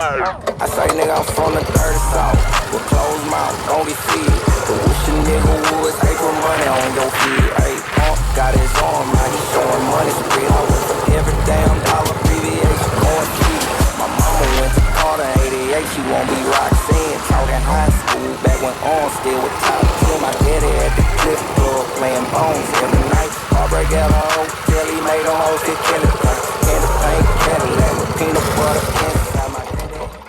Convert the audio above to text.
I say nigga I'm from the dirty south, with closed mouth, don't get feed. But wish a nigga would take some money on your feet. Ayy, got his arm out, he showing money spread. I work for every damn dollar, abbreviation, going cheap. My mama went to Carter 88, she won't be Roxanne. Talking high school, back when on still with top 10. My daddy at the clip club, playing bones every night. Heartbreak at a hotel, he made them hoes get killed.